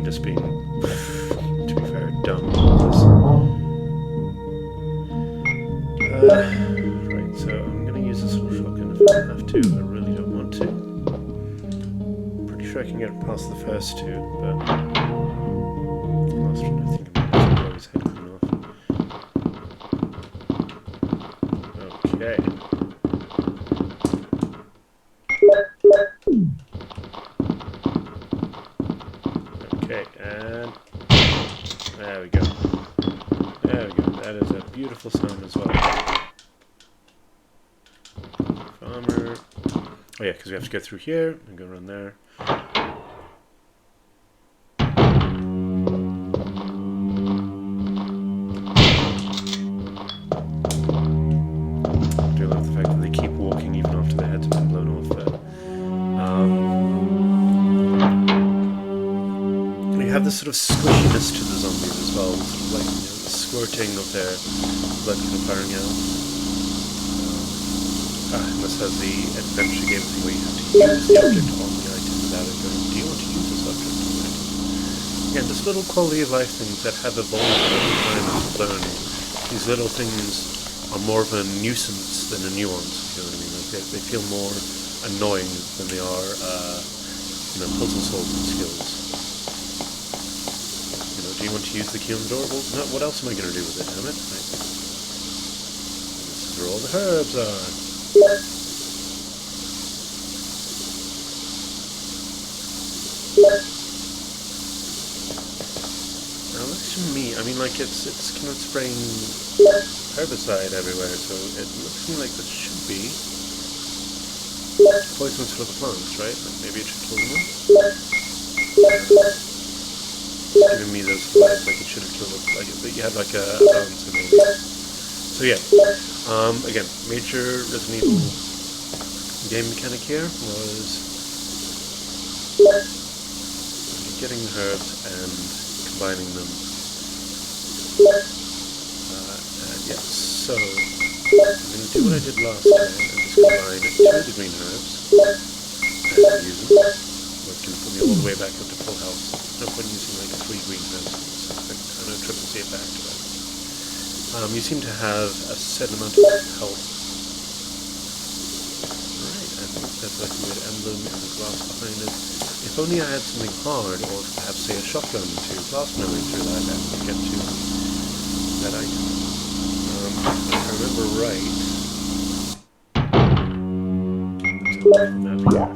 just being, to be fair, dumb. Right, so I'm going to use this little shotgun if I have to. I really don't want to. Pretty sure I can get past the first two, but the last one I think I'm going to blow his head clean off. Okay. Okay, and there we go. There we go. That is a beautiful sound as well. Farmer. Oh yeah, because we have to go through here and go around there. I do love the fact that they keep walking even after their heads have been blown off there. You have this sort of squishiness to the zombies as well, sort of like, you know, the squirting of their blood kind of firing out. And this has the adventure game thing where you have to use the object on the item without it going, do you want to use this object on the item? Again, just little quality of life things that have evolved over time as we've learned. These little things are more of a nuisance than a nuance, you know what I mean? Like they feel more annoying than they are, you know, puzzle solving skills. You know, do you want to use the key on the door? Well, no, what else am I going to do with it, damn it? Right. This is where all the herbs are. Now, looks to me, I mean, like it's kind of spraying herbicide everywhere, so it looks to me like this should be poisonous for the plants, right? Like maybe it should kill them. It's giving me those vibes like it should have killed them, like you had like a balance in it. So yeah, again, major Resident Evil game mechanic here was getting the herbs and combining them. And yeah, so I'm going to do what I did last time and just combine 2 of the green herbs and use them. That's going to put me all the way back up to full health. No point using like 3 green herbs, so I kind of triple save back to that. You seem to have a certain amount of health. Right, I think that's like a weird emblem in the glass behind it. If only I had something hard, or perhaps say a shotgun to blast my way through that and get to that item. If I remember right, let's have a look at the map here.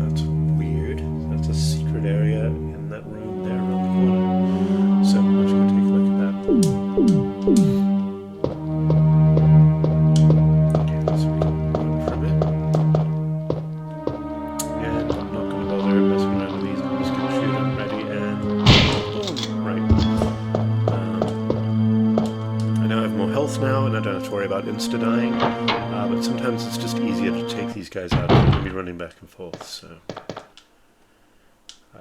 That's weird. That's a secret area in that room there around the corner. So let's go take a look at that. Okay, so we can run for a bit. And I'm not going to bother messing around with these. I'm just going to shoot them ready and boom, right. I now have more health now and I don't have to worry about insta-dying. But sometimes it's just easier to take these guys out and you can be running back and forth, so...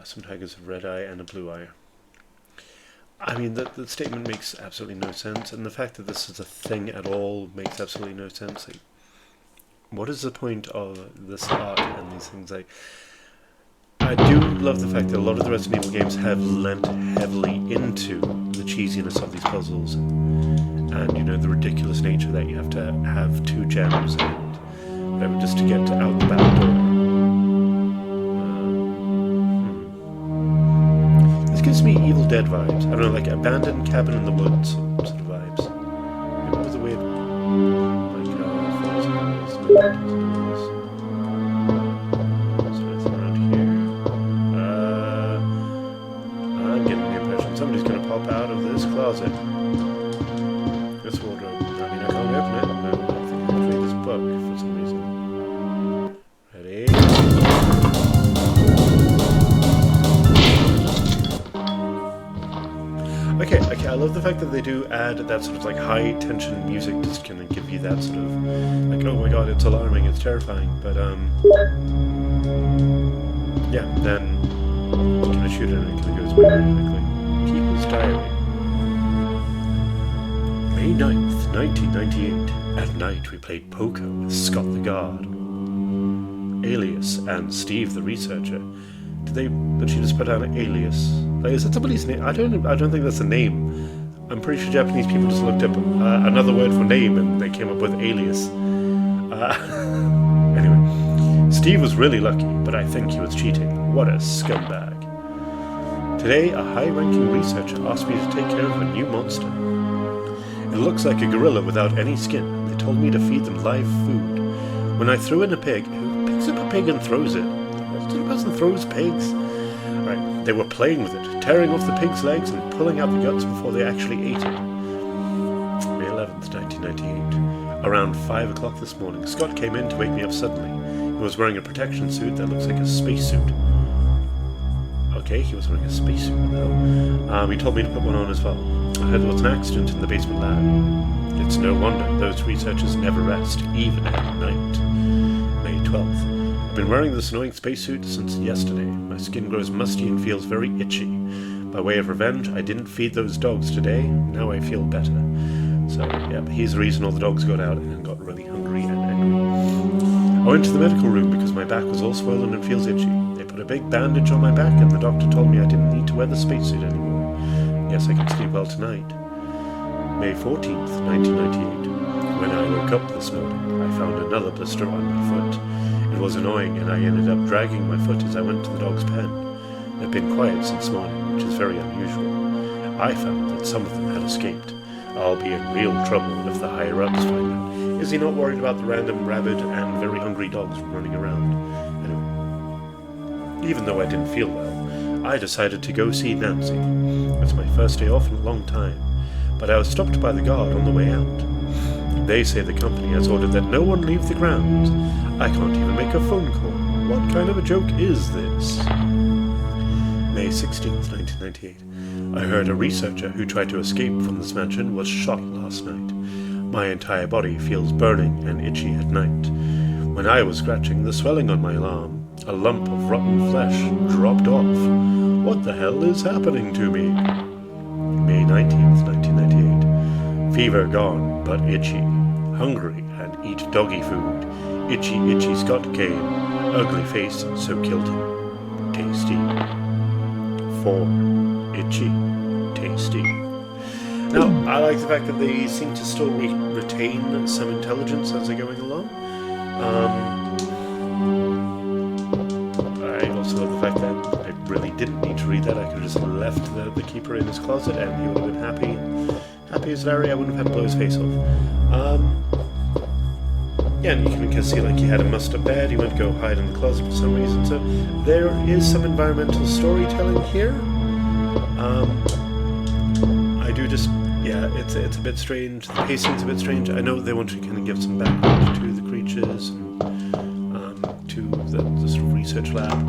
some tigers have red eye and a blue eye. I mean, the statement makes absolutely no sense, and the fact that this is a thing at all makes absolutely no sense. Like, what is the point of this art and these things? Like, I do love the fact that a lot of the Resident Evil games have lent heavily into the cheesiness of these puzzles, and you know, the ridiculous nature that you have to have 2 gems and whatever just to get out the back door. Gives me Evil Dead vibes. I don't know, like abandoned cabin in the woods sort of vibes. Maybe it was a weird, like, around here. I'm getting the impression somebody's going to pop out of this closet. This wardrobe. I mean, I can't open it. I think I have to read this book for some reason. Ready? Okay, I love the fact that they do add that sort of like high tension music, just kind of give you that sort of like, oh my god, it's alarming, it's terrifying, but yeah, then you kind of shoot it and it kind of goes away very quickly. People's Diary. May 9th, 1998. At night we played poker with Scott the Guard. Alias and Steve the researcher. Did she just put down Alias? Like, is that somebody's name? I don't think that's a name. I'm pretty sure Japanese people just looked up another word for name and they came up with Alias. Anyway, Steve was really lucky, but I think he was cheating. What a scumbag. Today, a high-ranking researcher asked me to take care of a new monster. It looks like a gorilla without any skin. They told me to feed them live food. When I threw in a pig, who picks up a pig and throws it? What sort of person throws pigs? Right, they were playing with it, tearing off the pig's legs and pulling out the guts before they actually ate it. May 11th, 1998. Around 5 o'clock this morning, Scott came in to wake me up suddenly. He was wearing a protection suit that looks like a spacesuit. Okay, he was wearing a spacesuit though. He told me to put one on as well. I heard there was an accident in the basement lab. It's no wonder those researchers never rest, even at night. May 12th. I've been wearing this annoying spacesuit since yesterday. My skin grows musty and feels very itchy. By way of revenge, I didn't feed those dogs today. Now I feel better. So, yeah, he's the reason all the dogs got out and got really hungry and angry. I went to the medical room because my back was all swollen and feels itchy. They put a big bandage on my back and the doctor told me I didn't need to wear the spacesuit anymore. Yes, I can sleep well tonight. May 14th, 1998. When I woke up this morning, I found another blister on my foot. It was annoying and I ended up dragging my foot as I went to the dog's pen. They've been quiet since morning, which is very unusual. I found that some of them had escaped. I'll be in real trouble if the higher-ups find out. Is he not worried about the random rabid and very hungry dogs running around? Anyway, even though I didn't feel well, I decided to go see Nancy. It's my first day off in a long time, but I was stopped by the guard on the way out. They say the company has ordered that no one leave the grounds. I can't even make a phone call. What kind of a joke is this? May 16th, 1998. I heard a researcher who tried to escape from this mansion was shot last night. My entire body feels burning and itchy at night. When I was scratching the swelling on my arm, a lump of rotten flesh dropped off. What the hell is happening to me? May 19th, 1998. Fever gone, but itchy. Hungry and eat doggy food. Itchy, itchy Scott came. Ugly face, so killed him. Tasty. 4. Itchy. Tasty. Now, I like the fact that they seem to still retain some intelligence as they're going along. I also love the fact that I really didn't need to read that. I could have just left the keeper in his closet and he would have been happy as Larry. I wouldn't have had to blow his face off. Yeah, and you can see like he had a mussed up bed. He went to go hide in the closet for some reason. So there is some environmental storytelling here. I do just, yeah, it's a bit strange. The pacing's a bit strange. I know they want to kind of give some background to the creatures and to the sort of research lab.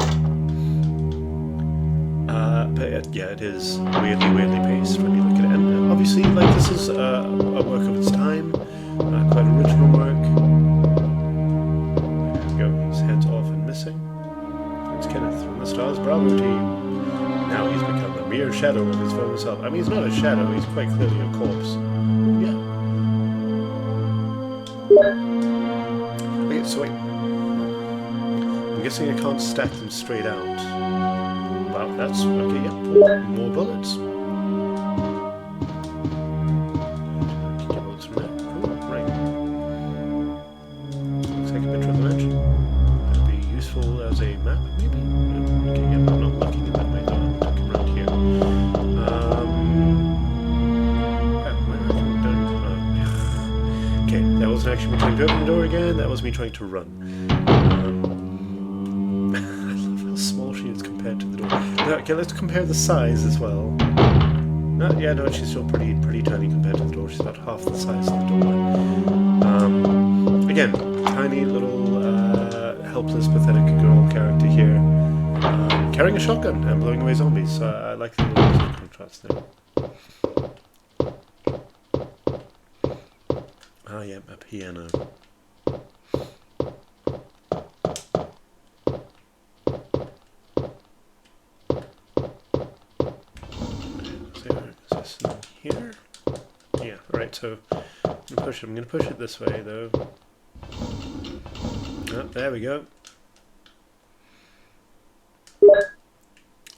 But yeah, it is weirdly paced when you look at it. And obviously, like, this is a work of its time, quite original work. There we go, his head's off and missing. It's Kenneth from the Stars Bravo team. Now he's become a mere shadow of his former self. I mean, he's not a shadow, he's quite clearly a corpse. Yeah. Okay, so wait. I'm guessing I can't stack them straight out. Wow, that's... okay, yeah. More bullets. Get bullets from there. Oh, right. Looks like a picture of the mansion. That'd be useful as a map, maybe? Okay, yeah, I'm not looking in that way, though. I'm looking around here. Okay, that wasn't actually me trying to open the door again, that was me trying to run. I love how small she is compared to the door. Now, okay, let's compare the size as well. Yeah, no, she's still pretty tiny compared to the door. She's about half the size of the door. Again, tiny little helpless, pathetic girl character here, carrying a shotgun and blowing away zombies. So I like the little contrast there. Ah, yeah, a piano. Is this in here? Yeah, right, so I'm going to push it this way, though. Oh, there we go.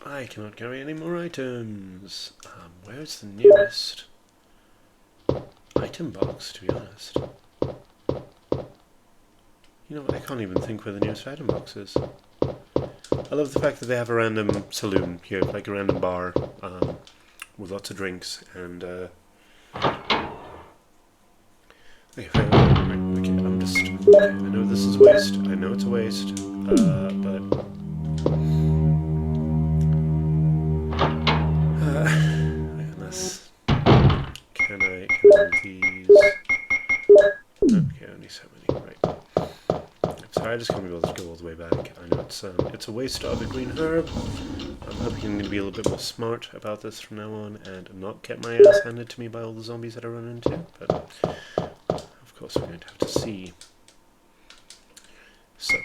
I cannot carry any more items. Where's the nearest item box, to be honest? You know what, I can't even think where the nearest item box is. I love the fact that they have a random saloon here, like a random bar, with lots of drinks, and, okay, I'm just, okay, I know this is a waste, I know it's a waste, but, unless, can I move these? Okay, only so many, right. Sorry, I just can't be able to go all the way back. I know it's a waste of a green herb. I'm hoping I'm going to be a little bit more smart about this from now on and not get my ass handed to me by all the zombies that I run into, but of course we're going to have to see. So,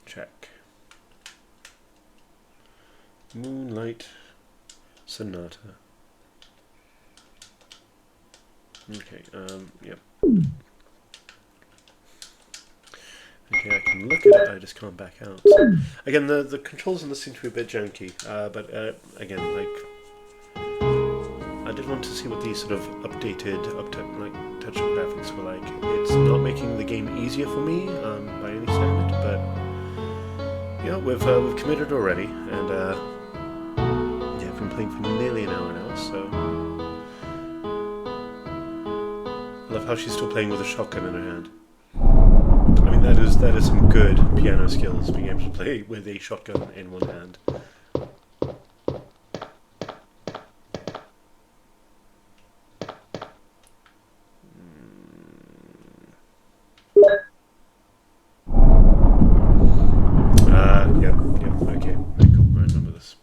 check. Moonlight Sonata. Okay, yep. Okay, I can look at it, I just can't back out. So, again, the controls on this seem to be a bit janky, but again, like, I did want to see what these sort of updated, touch graphics were like. It's not making the game easier for me, by any standard, but yeah, we've committed already, and yeah, I've been playing for nearly an hour now, so I love how she's still playing with a shotgun in her hand. I mean, that is some good piano skills, being able to play with a shotgun in one hand. Yep, okay, cool, I remember this.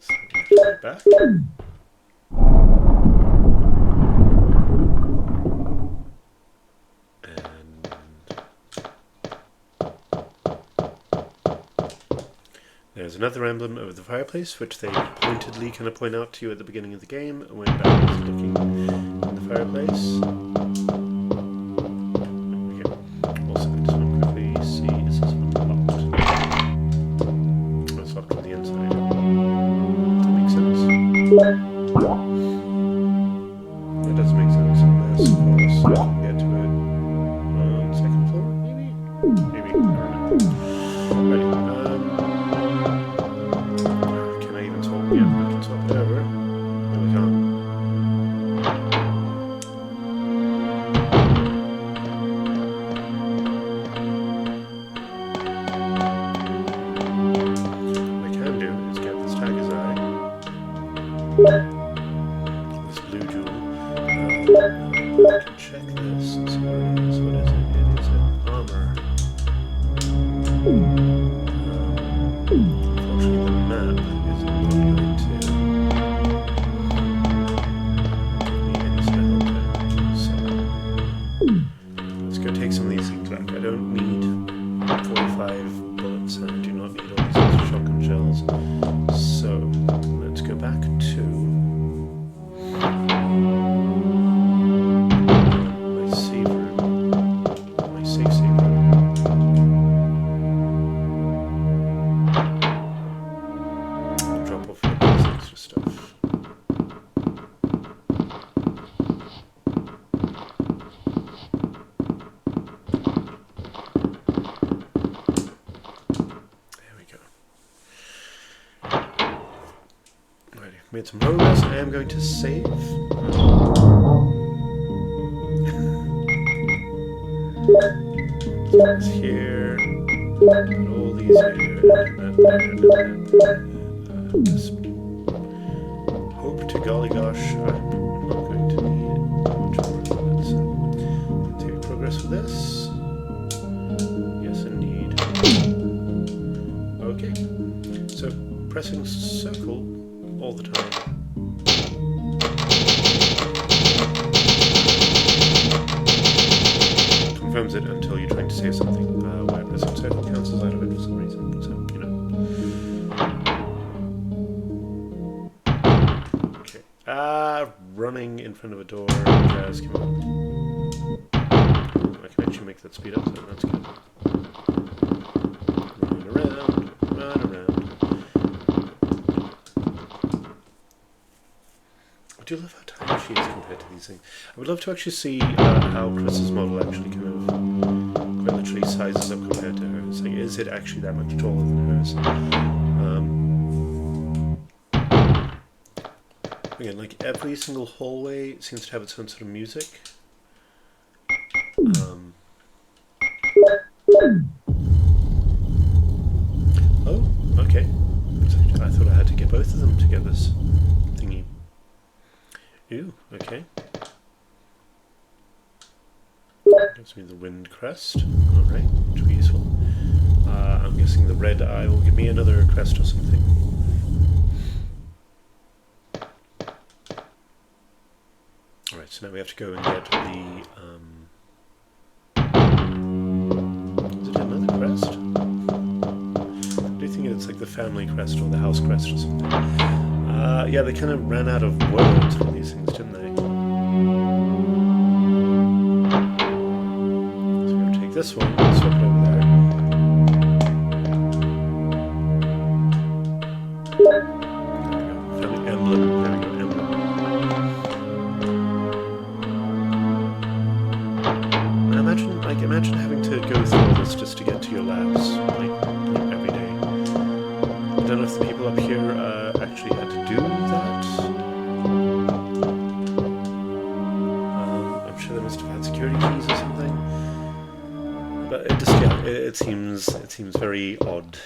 So we have to go back. There's another emblem over the fireplace, which they pointedly kind of point out to you at the beginning of the game when Batman is looking in the fireplace. Okay. Also, I just want to quickly see, is this one locked? Oh, it's locked from the inside. Does that make sense? It does make sense, unless, of course, I can get to it on the second floor, maybe? Maybe, I don't know. Right. Yeah, we can swap it over. No, we can't. What I can do is get this tiger's eye. This blue jewel. I can check this and see what it is. What is it? It is an armor. Unfortunately, the map is not going to give me any sort of help there. So let's go take some of these things back. I don't need 45 bullets and I do not need all these extra shotgun shells. So let's go back to my save room. My safe room. Drop off all this extra stuff. There we go. Alrighty, made some progress. I am going to save. This here, and all these here, and that there, and just hope to golly gosh I'm not going to need much more of that. So, take progress with this. Yes, indeed. Okay, so pressing circle all the time. Confirms it until you're trying to save something. Where pressing circle cancels out of it for some reason. So, you know. Okay. Running in front of a door. Jazz, come on. Ooh, I can actually make that speed up, so that's good. do love how tiny she is compared to these things. I would love to actually see how Chris's model actually kind of quite literally sizes up compared to hers. Like, is it actually that much taller than hers? Again, like every single hallway seems to have its own sort of music. Oh, okay. I thought I had to get both of them to get this thingy. Ew, okay. Gives me the wind crest. Alright, which will be useful. I'm guessing the red eye will give me another crest or something. Alright, so now we have to go and get the... is it another crest? Do you think it's like the family crest or the house crest or something? Yeah, they kind of ran out of words for these things, didn't they? So we're going to take this one and swap it over there. There we go. Family emblem. There we go, emblem. Imagine having to go through all this just to get to your labs, like every day. I don't know if the people up here actually had to do that. I'm sure they must have had security keys or something. But it just, yeah, it seems very odd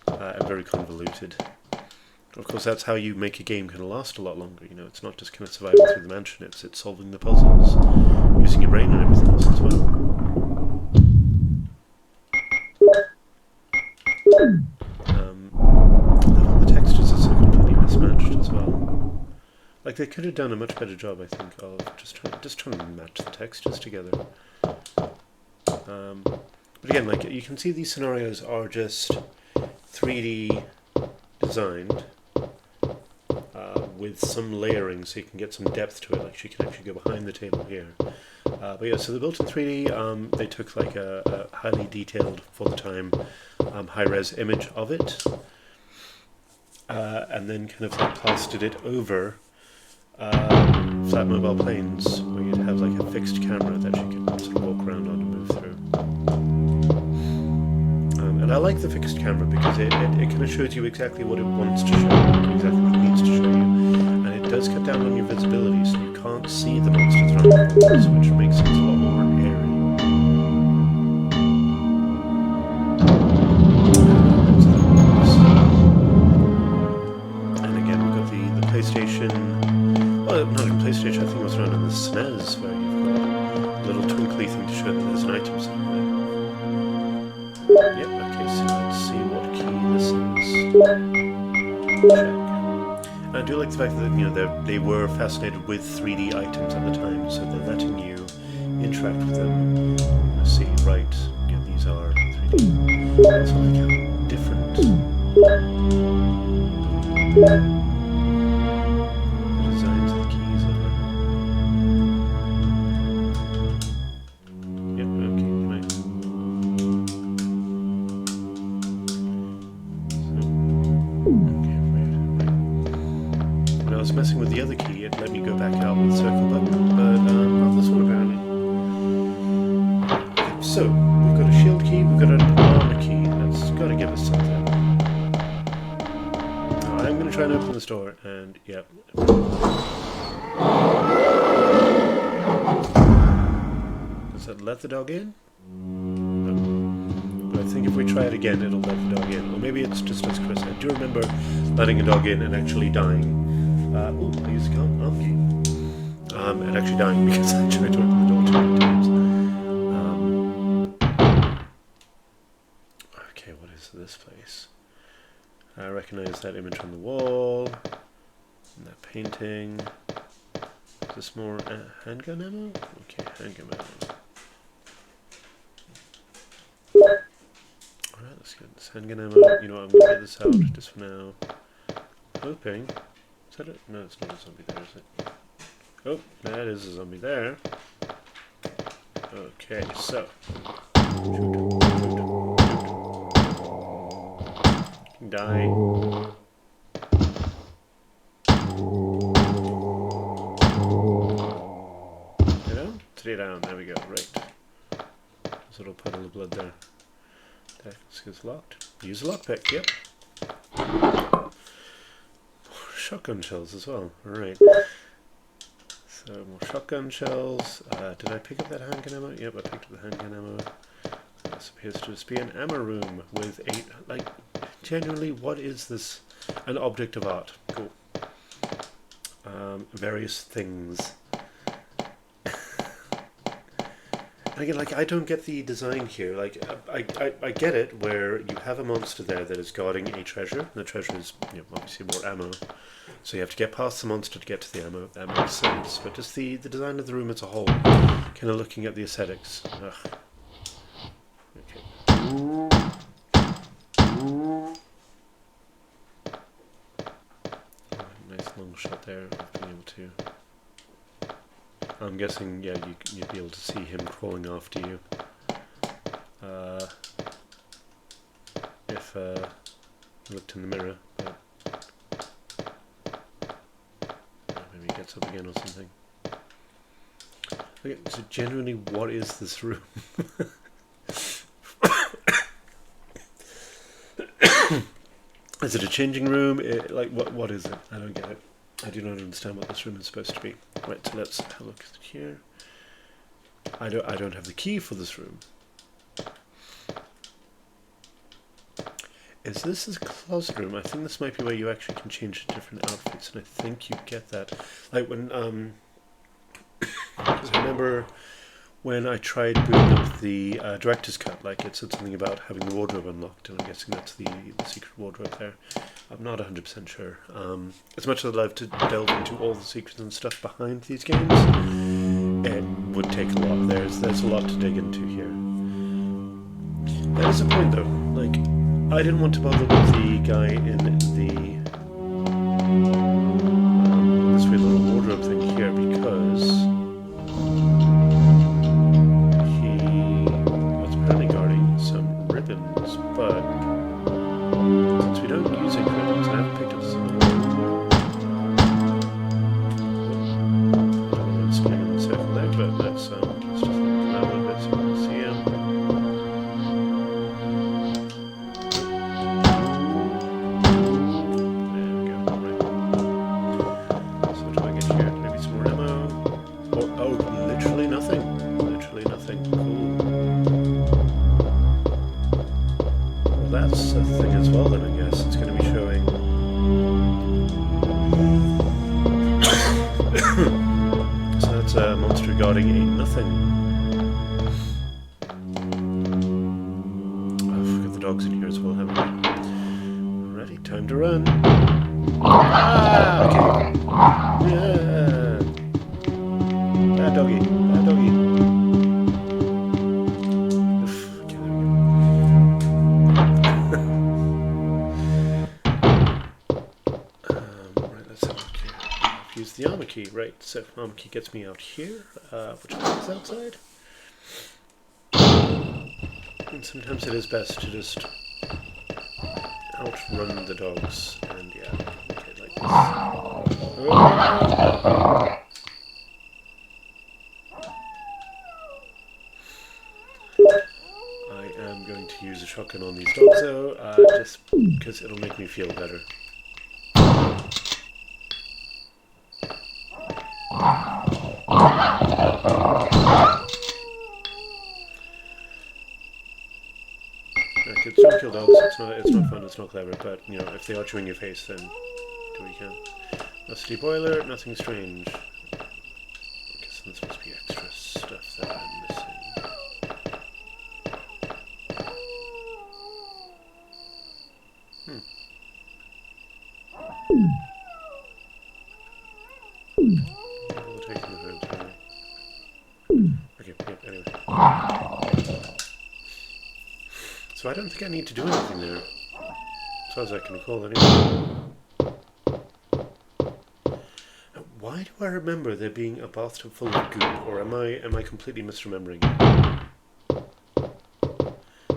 and very convoluted. Of course, that's how you make a game kind of last a lot longer. You know, it's not just kind of surviving through the mansion; it's solving the puzzles, using your brain and everything else as well. The textures are so completely mismatched as well. Like they could have done a much better job, I think, of just trying to match the textures together. But again, like you can see, these scenarios are just 3D designed. With some layering so you can get some depth to it, like she can actually go behind the table here. But yeah, so they're built in 3D. They took like a highly detailed, for the time, high-res image of it, and then kind of like plastered it over flat mobile planes, where you'd have like a fixed camera that you could sort of walk around on and move through. And I like the fixed camera because it kind of shows you exactly what it wants to show you, exactly what it needs to show you. And it does cut down on your visibility, so you can't see the monsters around the corners, which makes it a lot more airy. And again, we've got the PlayStation, well, not even PlayStation, I think it was around in the SNES, where you've got a little twinkly thing to show that there's an item somewhere. Yep, okay, so let's see what key this is. Check. And I do like the fact that, you know, they were fascinated with 3D items at the time, so they're letting you interact with them. Let's see, right, yeah, these are 3D. I also like how different the designs of the keys are. Yep, okay, right. When I was messing with the other key, it let me go back out with the circle button, but not this one apparently. Okay, so, we've got a shield key, we've got an armor key, that's got to give us something. I'm going to try and open this door, and yep. Does that let the dog in? No. But I think if we try it again, it'll let the dog in. Or maybe it's just as Chris. I do remember letting a dog in and actually dying. Oh, I used the arm key. And actually dying because I tried to open the door too many times. Okay, what is this place? I recognize that image on the wall. And that painting. Is this more handgun ammo? Okay, handgun ammo. Alright, let's get this handgun ammo. You know what, I'm going to get this out just for now. Hoping. Is that it? No, it's not a zombie there, is it? Oh, that is a zombie there. Okay, so. Shoot. Die. Stay down. There we go. Right. There's a little puddle of blood there. Desk is locked. Use a lockpick. Yep. Shotgun shells as well. Alright. So more shotgun shells. Did I pick up that handgun ammo? Yep, I picked up the handgun ammo. This appears to just be an ammo room with like, genuinely, what is this? An object of art. Cool. Various things. Again, like, I don't get the design here. Like, I get it where you have a monster there that is guarding a treasure. And the treasure is, obviously more ammo. So you have to get past the monster to get to the ammo. That makes sense. But just the design of the room as a whole, kind of looking at the aesthetics. Ugh. Okay. Nice long shot there of being able to... I'm guessing, yeah, you'd be able to see him crawling after you. If you looked in the mirror, but maybe he gets up again or something. Okay, so genuinely, what is this room? Is it a changing room? Like, what is it? I don't get it. I do not understand what this room is supposed to be. Right, so let's have a look here. I don't have the key for this room. Is this a closet room? I think this might be where you actually can change different outfits, and I think you get that. Like when because I remember when I tried booting up the director's cut, like it said something about having the wardrobe unlocked, and I'm guessing that's the secret wardrobe there. I'm not 100% sure. As much as I'd love to delve into all the secrets and stuff behind these games, it would take a lot. There's a lot to dig into here. That is the point, though. Like, I didn't want to bother with the guy in the this weird little wardrobe thing here because he was apparently guarding some ribbons, but since we don't use ink ribbons, I haven't picked up some. I don't know what's spinning in the circle there, but that's just come out a little bit so you can see him. There we go, right. So what do I get here? Maybe some more ammo? Oh, literally nothing. Literally nothing. Cool. Well, that's a thing as well then, I guess. It's going to be showing... So that's a monster guarding a nothing. I've got the dogs in here as well, haven't we? Ready, time to run. Ah, okay. Yeah. Bad doggy, bad doggy. Oof, okay, there we go. Right, let's have a look here. I've used the armor key, right, so armor key gets me out here, which is outside. And sometimes it is best to just outrun the dogs, and yeah, okay, like this. Oh. I am going to use a shotgun on these dogs though, just because it'll make me feel better. It's don't kill dogs, it's not fun, it's not clever, but you know, if they are chewing your face, then do what you can. Rusty boiler, nothing strange. I guess this must be extra stuff that I'm missing. We'll take some of those, okay, yep, anyway. So I don't think I need to do anything there. As far as I can recall, anyway. Why do I remember there being a bathtub full of goop, or am I completely misremembering?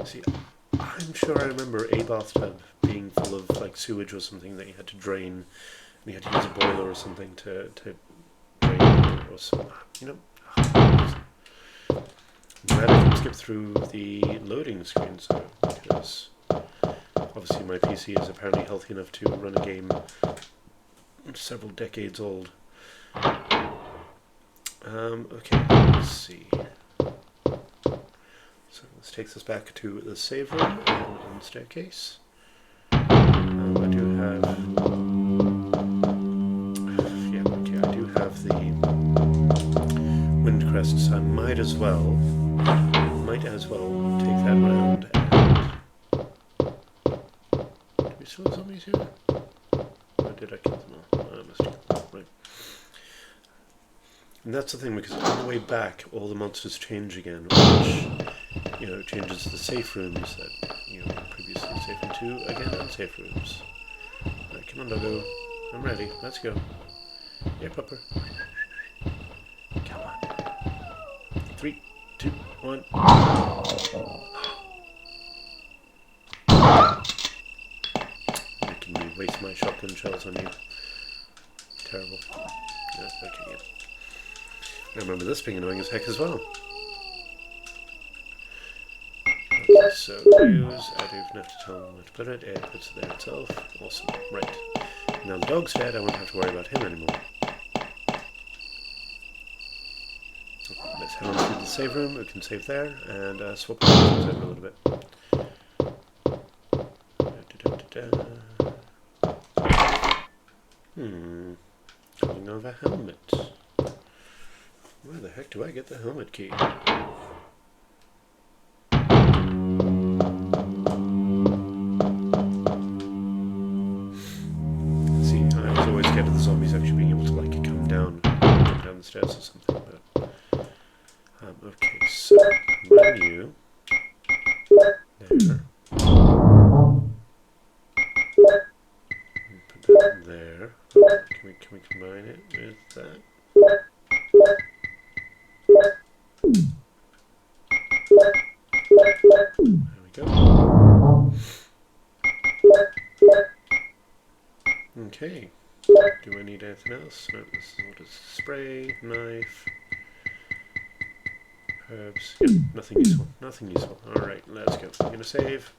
See, I'm sure I remember a bathtub being full of like sewage or something that you had to drain, and you had to use a boiler or something to drain it, or some, you know. glad I can skip through the loading screen, so, because obviously my PC is apparently healthy enough to run a game several decades old. Okay, let's see. So this takes us back to the save room and on the staircase. I do have... yeah, okay, I do have the wind crests. I might as well take that round and... Do we still have zombies here? Or did I kill them all? I must have killed them all, right. And that's the thing, because on the way back, all the monsters change again, which, you know, changes the safe rooms that, you know, previously safe into, again, unsafe rooms. Right, come on, doggo. I'm ready. Let's go. Yeah, pupper. Come on. 3, 2, 1. Making me waste my shotgun shells on you. Terrible. Yeah, okay, yeah. I remember this being annoying as heck as well. Okay, so use, I don't have to tell them where to put it, it puts it there itself. Awesome, right. Now the dog's dead, I won't have to worry about him anymore. Let's head on to the save room, we can save there, and swap items over a little bit. Calling of a helmet. Where the heck do I get the helmet key? See, I was always scared of the zombies actually being able to like come down the stairs or something. But okay, so menu there. Put that there. Can we combine it with that? There we go. Okay. Do I need anything else? No, this is all just spray, knife, herbs. Yep, nothing useful. Nothing useful. Alright, let's go. I'm gonna save.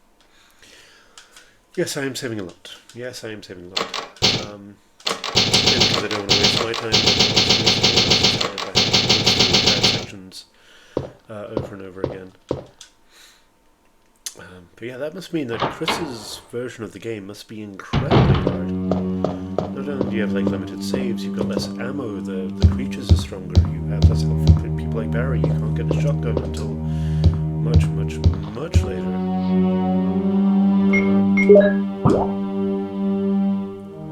Yes, I am saving a lot. Yes, I am saving a lot. Because I don't want to waste my time sections over and over again. But yeah, that must mean that Chris's version of the game must be incredibly hard. Not only do you have like limited saves, you've got less ammo, the creatures are stronger, you have less help from people like Barry, you can't get a shotgun until much, much, much later.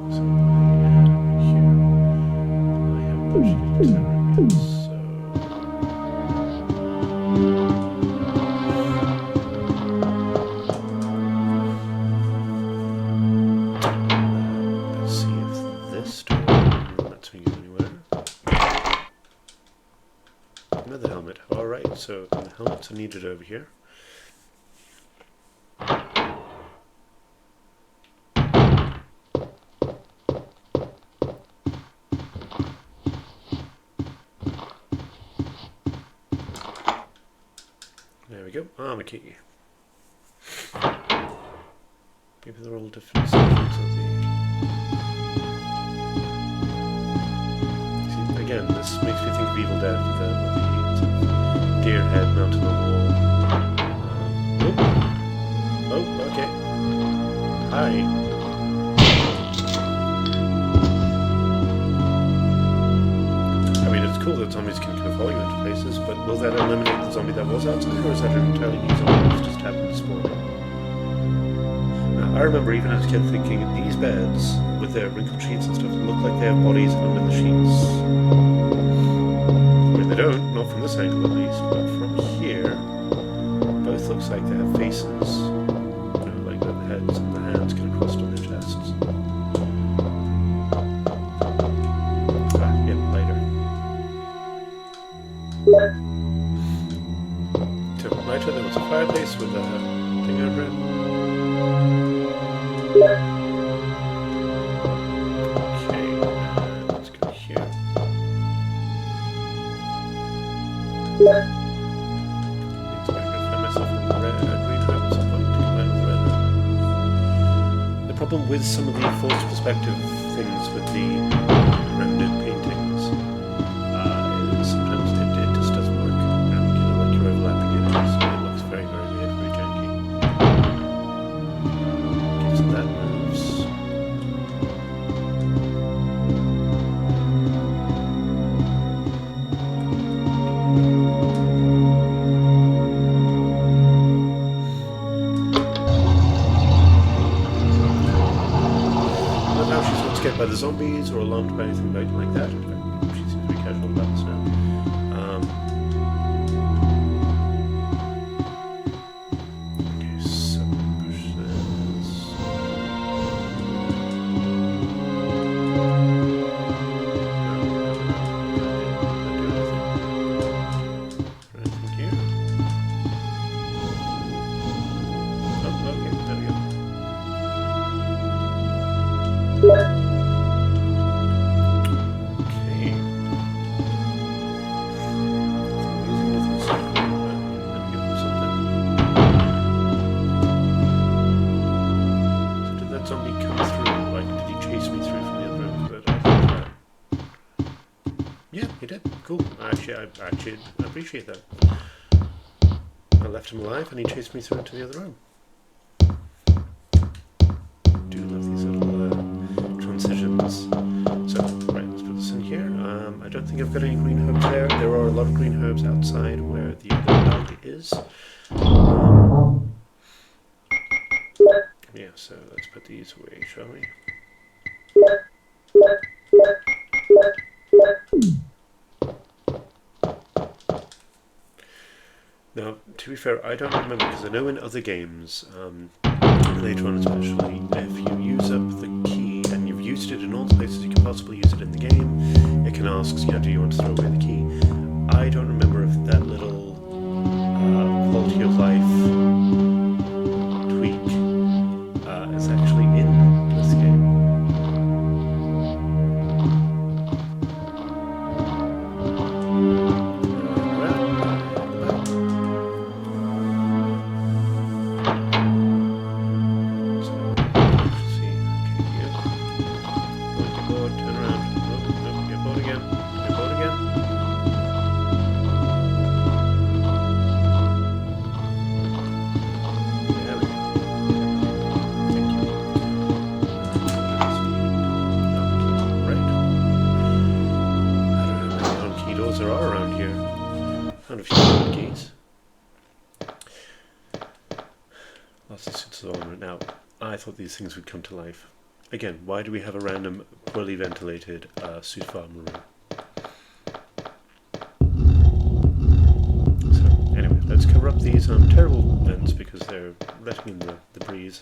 So here, I have pushed it again, so... let's see if this door lets me go anywhere. Another helmet. Alright, so the helmets are needed over here. There we go, armor key. Maybe they're all different sections of the... See, again, this makes me think of Evil Dead with the sort of deer head mounted on the wall. Oh, okay. Hi. I mean, it's cool that zombies can kind of follow you into places, but will that eliminate the zombie that was outside, or is that an entirely new zombie that's just happened to spawn in? Now, I remember even as a kid thinking, these beds, with their wrinkled sheets and stuff, look like they have bodies under the sheets. I mean, they don't, not from this angle at least, but from here, both looks like they have faces. You know, like the heads and the hands kind of crossed on their chests. To later there was a fireplace with a thing over it. Okay, let's go here. off a green herb at some point to combine with red herb. The problem with some of the forced perspective things with the rendered paintings is sometimes it just doesn't work. And like you're overlapping it, so it looks very, very weird, very janky. Okay, so that moves. By the zombies or alarmed by anything like that. She seems to be casual about this now. Okay, so push this. Anything here? Oh, okay, there we go. Cool. Actually, I appreciate that. I left him alive and he chased me through into the other room. Do love these little transitions. So, right, let's put this in here. I don't think I've got any green herbs there. There are a lot of green herbs outside where the other dog is. Yeah, so let's put these away, shall we? Now, to be fair, I don't remember, because I know in other games, later on especially, if you use up the key and you've used it in all the places you can possibly use it in the game, it can ask, do you want to throw away the key? I don't remember if that little quality of life tweak is actually in this game. Now, I thought these things would come to life. Again, why do we have a random, poorly ventilated suit of armor room? So, anyway, let's cover up these terrible vents because they're letting in the breeze.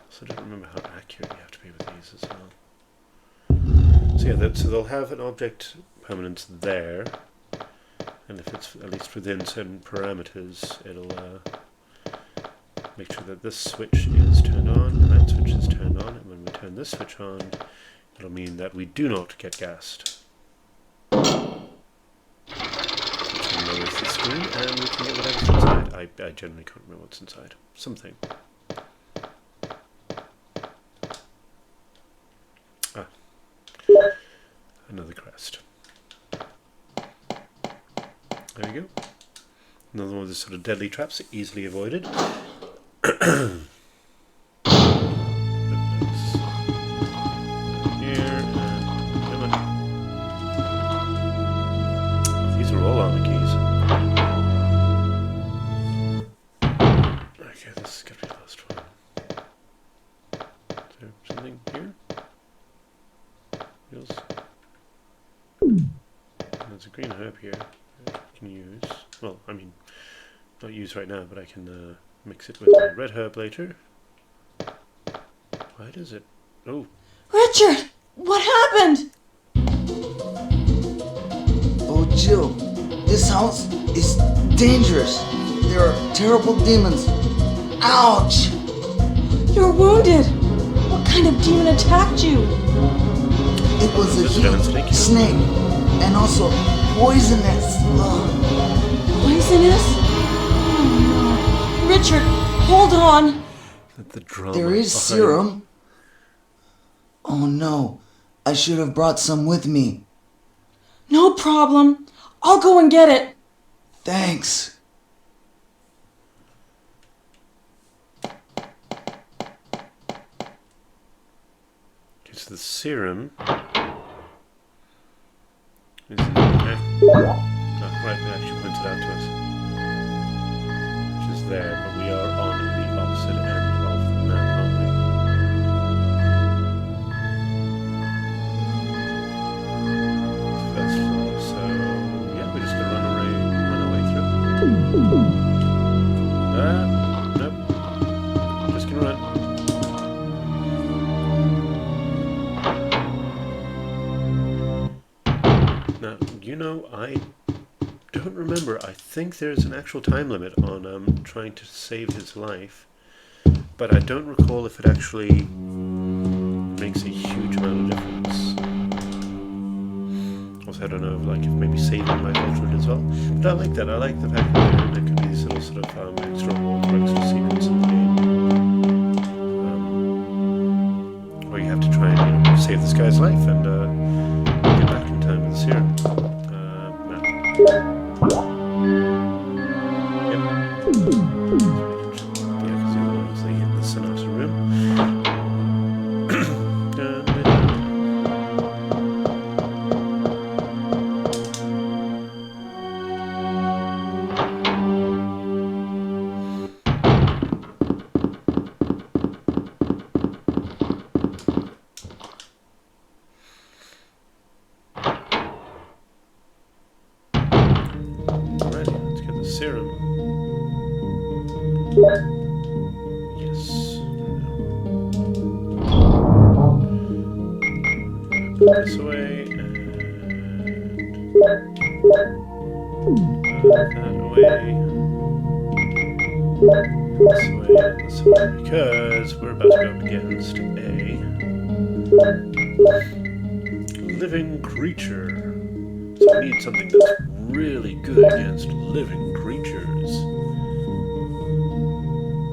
So I don't remember how accurate you have to be with these as well. So yeah, so they'll have an object permanence there. And if it's at least within certain parameters, it'll make sure that this switch is turned on and that switch is turned on. And when we turn this switch on, it'll mean that we do not get gassed. So it lowers the screen and we can get whatever's inside. I generally can't remember what's inside. Something. Ah. Another crest. There we go. Another one of those sort of deadly traps, easily avoided. Here, come on. These are all armor keys. Okay, this is going to be the last one. Is there something here? Yes. There's a green herb here. Can use, well, I mean, not use right now, but I can mix it with my red herb later. Why does it? Oh, Richard, what happened? Oh, Jill, this house is dangerous. There are terrible demons. Ouch! You're wounded. What kind of demon attacked you? It was a huge snake, and also poisonous. Ugh. Poisonous? Oh no. Richard, hold on. The drama There is behind- serum. Oh no, I should have brought some with me. No problem. I'll go and get it. Thanks. Okay, so the serum is in there. Oh, right, they actually pointed out to us. Which is there, but we are on the opposite end of the map, aren't we? First floor, so yeah, we're just gonna run our way through. Nope. Just gonna run. Now, you know, I don't remember. I think there's an actual time limit on trying to save his life, but I don't recall if it actually makes a huge amount of difference. Also, I don't know, like, if maybe saving might alter it as well. But I like that. I like the fact that there could be these little sort of extra rewards or extra secrets in the game. Where you have to try and, you know, save this guy's life and get back in time with the serum. Map. Yep. Yeah, because the other one was in the Sonata room. Alrighty, let's get the serum. Yes. Put this away and that away. This way, because we're about to go up against a living creature. So we need something that's really good against living creatures.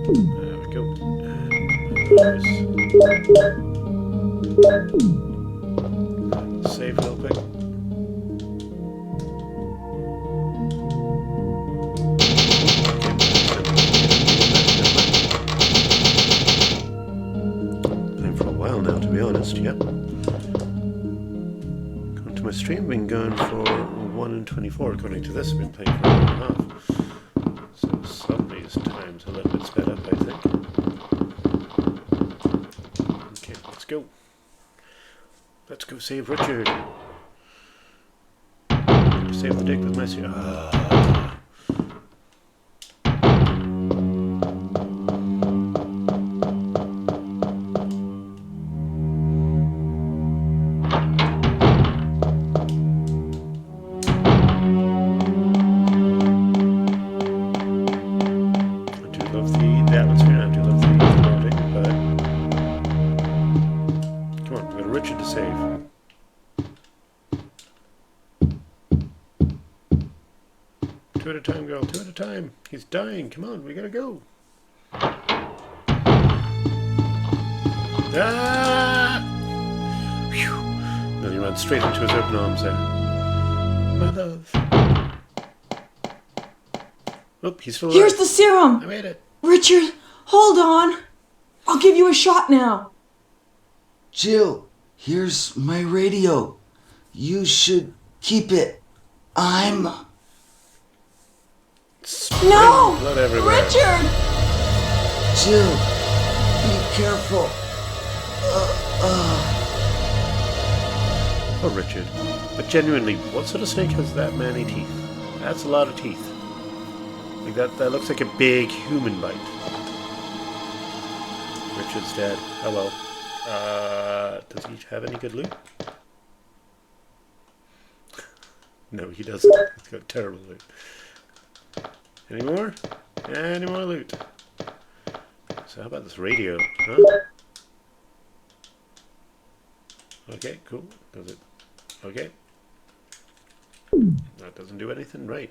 There we go. And save real quick. Playing for a while now, to be honest, yep. Going to my stream, been going for 1 and 24, according to this. I've been playing for an hour and a half. So somebody's time's a little bit sped up, I think. Okay, let's go. Let's go save Richard. Save the dick with Messi. The atmosphere, I do love the loading, but come on, we've got a Richard to save. Two at a time, girl, 2 at a time. He's dying, come on, we gotta go. Ah! Phew. Then he ran straight into his open arms there. My love. Oh, he's still alive. Here's the serum. I made it. Richard, hold on. I'll give you a shot now. Jill, here's my radio. You should keep it. I'm... No! Blood everywhere. Richard! Jill, be careful. Oh, Richard. But genuinely, what sort of snake has that many teeth? That's a lot of teeth. Like that looks like a big human bite. Richard's dead. Oh well. Does he have any good loot? No, he doesn't. He's got terrible loot. Any more? Any more loot? So how about this radio? Huh? Okay, cool. Does it? Okay. That doesn't do anything, right?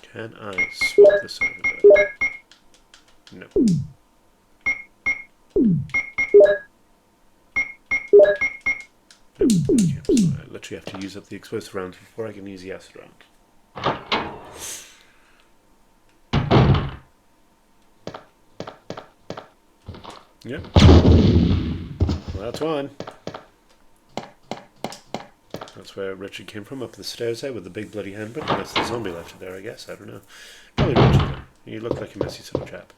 Can I swap this over? No. Okay, so I literally have to use up the explosive rounds before I can use the acid round. Yep. Well, that's one. That's where Richard came from, up the stairs there with the big bloody handprint. Unless the zombie left it there, I guess. I don't know. Probably Richard then. You look like a messy sort of chap.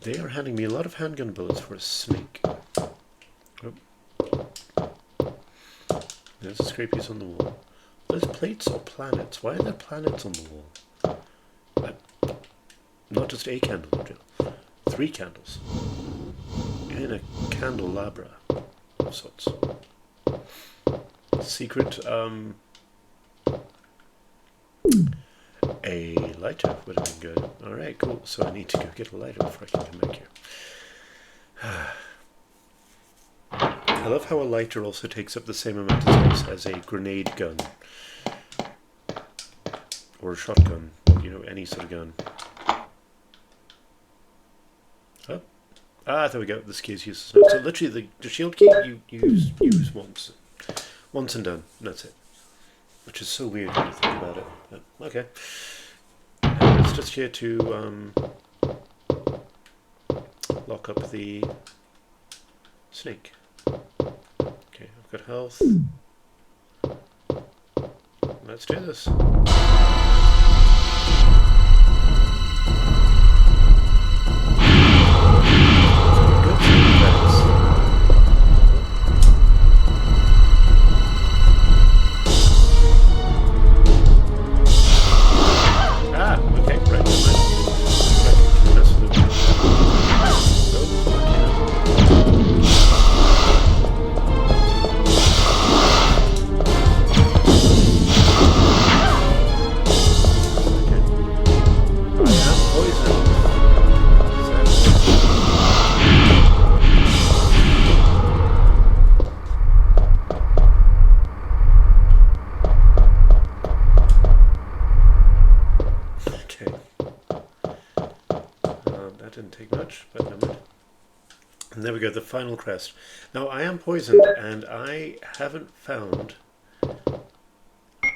They are handing me a lot of handgun bullets for a snake. Oh. There's a scrapies on the wall. Are those plates or planets? Why are there planets on the wall? Not just a candle, Jill. 3 candles. In a candelabra of sorts. Secret, a lighter would have been good. Alright, cool. So I need to go get a lighter before I can come back here. I love how a lighter also takes up the same amount of space as a grenade gun. Or a shotgun. You know, any sort of gun. Oh. Ah, there we go. This key is useless now. So literally the shield key you use once. Once and done. And that's it. Which is so weird when you think about it. But, okay. And it's just here to lock up the snake. Okay, I've got health. Let's do this. There we go, the final crest. Now, I am poisoned, and I haven't found...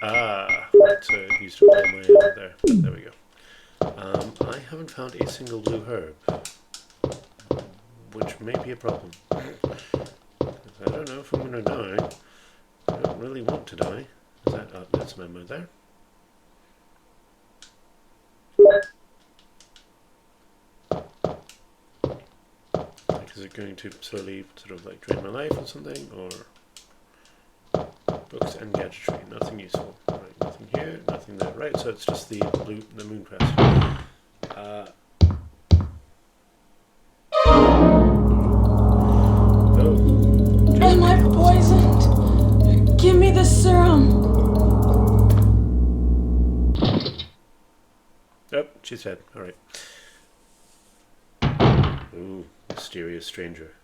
right, so it used to all my ammo there. But there we go. I haven't found a single blue herb, which may be a problem. I don't know if I'm going to die. I don't really want to die. Is that... Oh, that's my ammo there. Is it going to slowly sort of like drain my life or something? Or books and gadgetry, nothing useful. Right, nothing here, nothing there. Right, so it's just the moon crest. Am I poisoned? Give me the serum. Oh, she's dead. All right. Ooh, mysterious stranger.